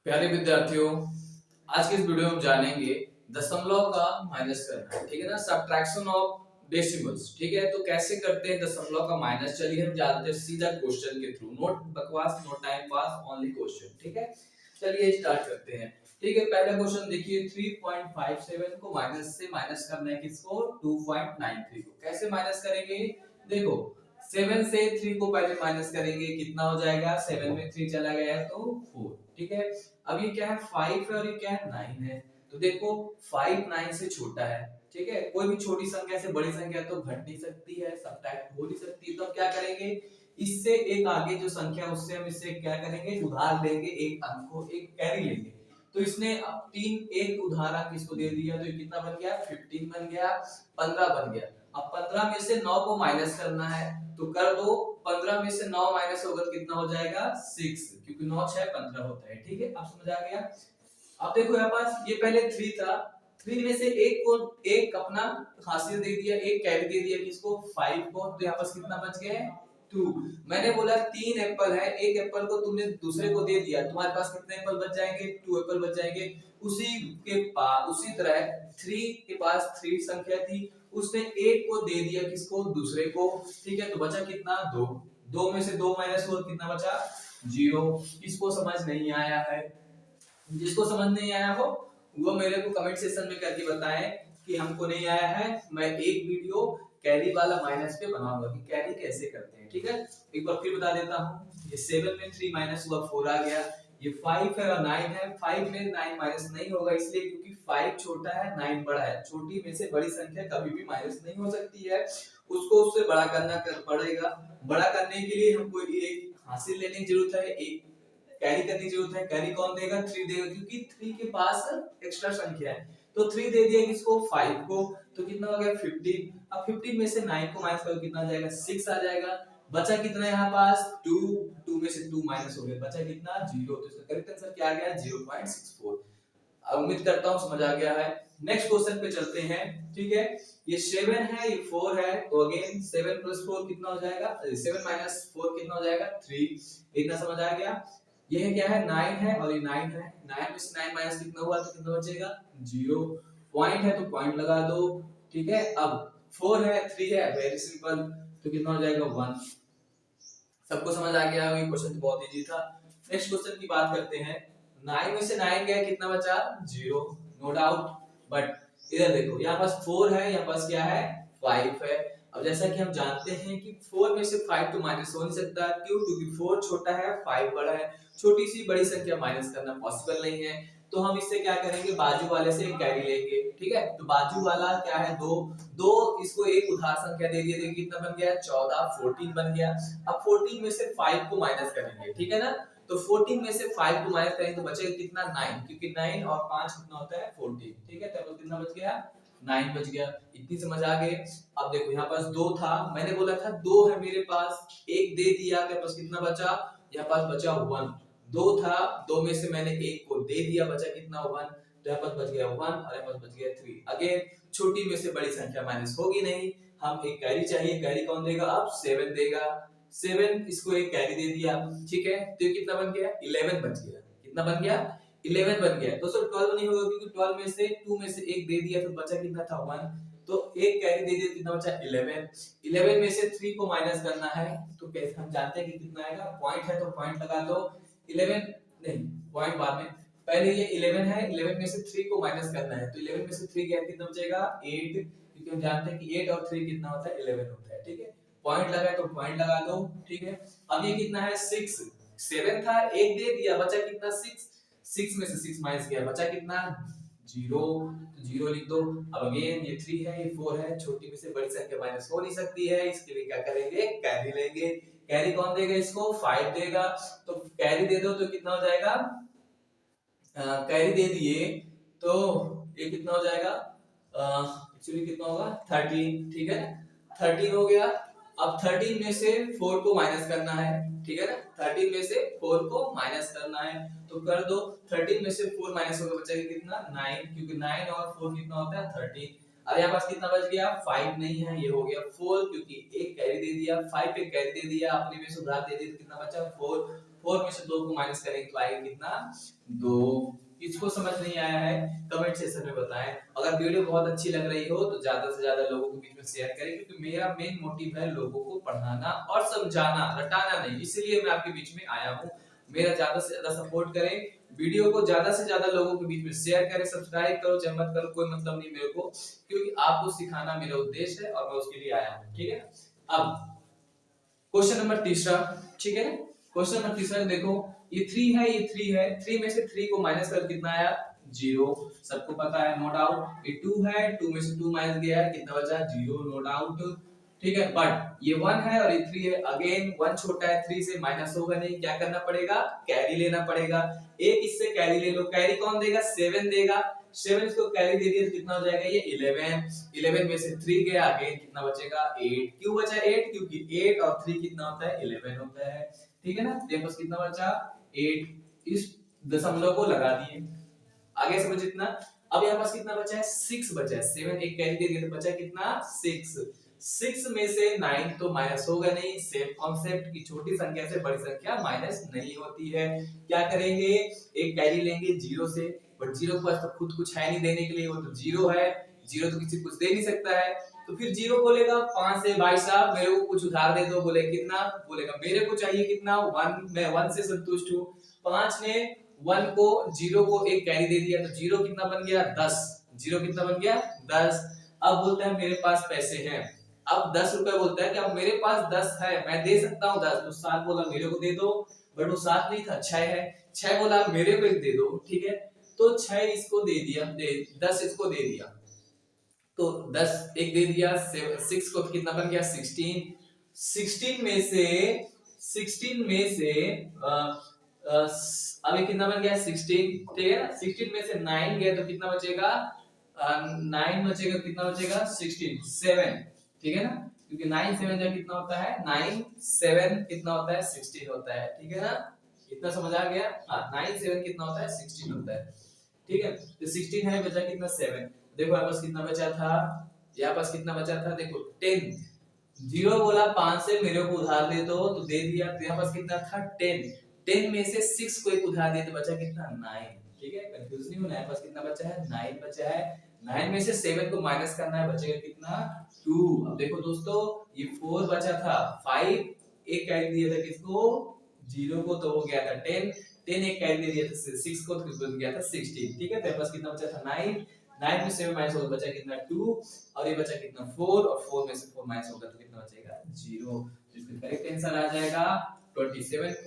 प्यारे विद्यार्थियों, आज के इस वीडियो में हम जानेंगे दशमलव का माइनस करना, ठीक है ना। सब्ट्रैक्शन ऑफ डेसिमल्स, ठीक है। तो कैसे करते हैं दशमलव का माइनस, चलिए हम जानते हैं सीधा क्वेश्चन के थ्रू। नोट बकवास, no time pass, only question, ठीक है। चलिए स्टार्ट करते हैं। ठीक है, पहला क्वेश्चन देखिए, 3.57 को माइनस से माइनस करना है किसको, 2.93 को। कैसे माइनस करेंगे, देखो 7 से 3 को पहले माइनस करेंगे, कितना हो जाएगा, 7 में 3 चला गया तो 4, ठीक है। अब ये क्या है, 5 है और ये क्या है, 9 है। तो देखो 5 9 से छोटा है, ठीक है। कोई भी छोटी संख्या से बड़ी संख्या तो घट नहीं सकती है, सब्ट्रैक्ट हो नहीं सकती। तो अब क्या करेंगे, इससे एक आगे जो संख्या उससे हम इससे क्या करेंगे, उधार लेंगे, एक अंक को, एक कैरी लेंगे। तो इसने अब 3 एक उधार अंक इसको दे दिया, तो ये कितना बन गया, 15 बन गया, 15 बन गया। अब 15 में से 9 को माइनस करना है, तो कर दो। 15 में से 9 माइनस होगा तो कितना हो जाएगा, 6, क्योंकि 9 6 15 होता है, ठीक है। अब समझ आ गया। अब देखो यहाँ पास ये पहले 3 था, 3 में से एक को एक अपना हासिल दे दिया, एक कैरी दे दिया किसको, 5 को। तो यहाँ पास कितना बच गए, 2। मैंने बोला 3 एप्पल है, एक एप्पल को तुमने दूसरे को दे दिया, तुम्हारे पास कितने एप्पल बच जाएंगे, 2 एप्पल बच जाएंगे। उसी तरह 3 के पास 3 संख्या थी, उसने एक को दे दिया किसको, दूसरे को, ठीक है। तो बचा कितना, 2। 2 में से 2 माइनस हुआ, कितना बचा, 0। किसको समझ नहीं आया है, जिसको समझ नहीं आया हो वो मेरे को कमेंट सेक्शन में करके बताएं कि हमको नहीं आया है। मैं एक वीडियो कैरी वाला माइनस पे बनाऊंगा कि कैरी कैसे करते हैं, ठीक है। एक बार फिर बता देता हूँ, ये 7 में 3 माइनस हुआ, 4 आ गया। ये 5 है और 9 है, 5 में 9 माइनस नहीं होगा, इसलिए क्योंकि 5 छोटा है, 9 बड़ा है। छोटी में से बड़ी संख्या कभी भी माइनस नहीं हो सकती है, उसको उससे बड़ा करना पड़ेगा। बड़ा करने के लिए हमको एक हासिल लेने की जरूरत है, एक कैरी करने की जरूरत है। कैरी कौन देगा, 3 देगा, क्योंकि 3 के पास एक्स्ट्रा संख्या है। तो 3 दे दिया किसको, 5 को। तो कितना हो गया, 15। अब 15 में से 9 को माइनस करो, कितना आ जाएगा, 6 आ जाएगा। बचा कितना यहाँ पास, 2। 2 में से 2 माइनस हो गया, बचा कितना, 0। तो इसका करेक्ट आंसर क्या आ गया, 0.64। उम्मीद करता हूँ समझ आ गया है। नेक्स्ट क्वेश्चन पे चलते हैं, ठीक है। ये 7 है, ये 4 है, तो अगेन 7 प्लस 4 कितना हो जाएगा, 7 माइनस 4 कितना हो जाएगा, 3। इतना समझ आ गया। ये क्या है, 9 है और ये 9 है। 9 में से 9 माइनस कितना हुआ, तो कितना बचेगा, 0। पॉइंट है तो पॉइंट लगा दो, ठीक है। अब 4 है, 3 है, वेरी सिंपल, तो कितना हो जाएगा, 1। सबको समझ आ गया, ये क्वेश्चन तो बहुत इजी था। नेक्स्ट क्वेश्चन की बात करते हैं। 9 में से 9 गया, कितना बचा, 0, नो डाउट। बट इधर देखो, यहाँ पास 4 है, यहाँ पास क्या है, 5 है। अब जैसा कि हम जानते हैं कि 4 में से 5 तो माइनस हो नहीं सकता, क्यों, क्योंकि 4 छोटा है, 5 बड़ा है। छोटी सी बड़ी संख्या माइनस करना पॉसिबल नहीं है। तो हम इससे क्या करेंगे, बाजू वाले से कैरी लेंगे, ठीक है। तो बाजू वाला क्या है, 2। 2 इसको एक उधार संख्या दे दिया, देखिए कितना बन गया, 14, 14 बन गया। अब 14 में से 5 को माइनस करेंगे, ठीक है ना। तो 14 में से 5 को माइनस करेंगे तो बचेगा कितना, 9, क्योंकि 9 और 5 कितना होता है, 14, ठीक है। तो कितना बच गया, 9 बच गया। इतनी समझ आ गई। अब देखो यहाँ पास 2 था, मैंने बोला था 2 है मेरे पास, एक दे दिया, मेरे पास कितना बचा, यहाँ पास बचा 1। 2 था, 2 में से मैंने एक को दे दिया, बचा कितना, 1। तो यहाँ पास बच गया 1 और यहाँ पास बच गया 3। अगेन छोटी में से बड़ी संख्या माइनस होगी नहीं, हम एक कैरी चाहिए। कैरी कौन देगा, अब 7 देगा। 7 इसको एक कैरी दे दिया, ठीक है। तो ये कितना बन गया, 11 बच गया। कितना बन गया, 11 बन गया। तो सर 12 नहीं होगा, क्योंकि 12 में से 2 में से एक दे दिया, तो बचा कितना था, 1। तो एक कैरी दे दिया, कितना बचा, 11। 11 में से 3 को माइनस करना है, तो कैसे हम जानते हैं कि कितना आएगा, पॉइंट है तो पॉइंट लगा दो। 11 नहीं, पॉइंट बाद में, पहले ये 11 है, 11 में से 3 को माइनस करना है, तो 11 में से 3 गया, कितना बचेगा, 8, क्योंकि हम जानते हैं कि 8 और 3 कितना होता है, 11 होता है, ठीक है। पॉइंट लगा तो पॉइंट लगा दो, ठीक है। अब ये कितना है, 6। 7 था, एक दे दिया, बचा कितना, 6। 6 में से 6 माइनस किया, बचा कितना, 0। तो 0 लिख दो। अब अगेन ये 3 है, ये 4 है, छोटी में से बड़ी संख्या माइनस हो नहीं सकती है, इसके लिए क्या करेंगे, कैरी लेंगे। कैरी कौन देगा इसको, 5 देगा। तो कैरी दे दो तो कितना हो जाएगा, कैरी दे दिए तो ये कितना हो जाएगा, एक्चुअली कितना होगा, 13, ठीक है। 13 हो गया। अब 13 में से 4 को माइनस करना है, ठीक है ना। 13 में से 4 को माइनस करना है, तो कर दो। 13 में से 4 माइनस होगा, बचेगा कितना, 9, क्योंकि 9 और 4 कितना होता है, 13। अब यहाँ पास कितना बच गया, 5 नहीं है, ये हो गया 4, क्योंकि एक कैरी दे दिया, 5 पे कैरी दे दिया, अपने में से उधार दे दिया, तो कितना बचा, 4। 4 में से 2 को माइनस करेंगे तो आएगा कितना 2। इसको समझ नहीं आया है कमेंट सेक्शन में बताएं। अगर वीडियो बहुत अच्छी लग रही हो तो ज्यादा से ज्यादा लोगों के बीच में शेयर करें, क्योंकि मेरा मेन मोटिव है लोगों को पढ़ाना और समझाना, रटाना नहीं। इसीलिए मैं आपके बीच में आया हूँ। मेरा ज्यादा से ज्यादा सपोर्ट करें, वीडियो को ज्यादा से ज्यादा लोगों के बीच में शेयर करें, सब्सक्राइब करो चाहे मत करो कोई मतलब नहीं मेरे को, क्योंकि आपको सिखाना मेरा उद्देश्य है और मैं उसके लिए आया हूँ। ठीक है, अब क्वेश्चन नंबर तीसरा। ठीक है, क्वेश्चन नंबर तीसरा देखो, ये 3 है, ये 3 है, 3 में से 3 को माइनस कर कितना आया 0, सबको पता है नो डाउट। ये 2 है, 2 में से 2 माइनस गया है कितना बचा 0, नो डाउट। ठीक है, बट ये 1 है और ये 3 है, अगेन 1 छोटा है 3 से, माइनस होगा नहीं, क्या करना पड़ेगा कैरी लेना पड़ेगा। एक इससे कैरी ले लो, कैरी कौन देगा 7 देगा, 7 इसको कैरी दे दिया तो कितना हो जाएगा ये 11, 11 में से 3 गया, अगेन कितना बचेगा 8। क्यों बचा 8, क्योंकि 8 और 3 कितना होता है 11 होता है। ठीक है ना, देखो कितना बचा 8, इस दशमलव को लगा दिए, आगे समझ इतना। अब यहाँ पास कितना बचा है 6 बचा है, 7 एक कैरी दे दिया तो बचा कितना 6, 6 में से 9 तो माइनस होगा नहीं, सेम कॉन्सेप्ट की छोटी संख्या से बड़ी संख्या माइनस नहीं होती है। क्या करेंगे, एक कैरी लेंगे 0 से, बट 0 के पास तो खुद कुछ है नहीं देने के लिए, वो तो 0 है, 0 तो किसी कुछ दे नहीं सकता है, तो फिर 0 बोलेगा 5 से भाई साहब मेरे को कुछ उधार दे दो, बोले कितना, बोलेगा मेरे को चाहिए कितना 1, मैं 1 से संतुष्ट हूँ। 5 ने 1 को 0 को एक कैरी दे दिया तो 0 कितना बन गया 10, 0 कितना बन गया 10। अब बोलता है मेरे पास पैसे हैं, अब 10 रुपए बोलता है कि अब मेरे पास 10 है, मैं दे सकता हूँ 10, तो 7 बोला मेरे को दे दो, बट वो 7 नहीं था 6 है, 6 बोला मेरे को एक दे दो। ठीक है, तो 6 इसको दे दिया, 10 इसको दे दिया, तो 10 एक दे दिया, 6 को कितना बन गया 16, 16 में से अभी कितना बन गया 16, ठीक है ना, 16 में से 9 गया तो कितना बचेगा 9 बचेगा, कितना बचेगा 16, 7। ठीक है ना, क्योंकि 9 7 जा कितना होता है 9 7 कितना होता है 16 होता है। ठीक है ना, इतना समझ आ गया। हाँ 9 7 कितना होता है 16 होता है। ठीक है, तो 16 है, बचा कितना 7। देखो यहाँ पास कितना बचा था, यहाँ पास कितना बचा था देखो 10, 0 बोला 5 से मेरे को उधार दे दो तो दे दिया, तो यहाँ पास कितना था 10, 10 में से 6 को एक उधार दे तो बचा कितना 9। ठीक है, कंफ्यूज नहीं होना, यहाँ पास कितना बचा है 9 बचा है, 9 में से 7 को माइनस करना है, बचेगा कितना 2। अब देखो दोस्तों ये 4 बचा था, 5 एक कैरी दिया था किसको 0 को, तो हो गया था 10, 10 एक कैरी दे दिया था 6 को तो बन गया था 16। ठीक है, तो पास कितना बचा था 9, 9 में 7 माइनस होगा बचा कितना 2, और ये बचा कितना 4, और 4 में से 4 माइनस होगा तो कितना बचेगा 0। तो इसका करेक्ट आंसर आ जाएगा 27।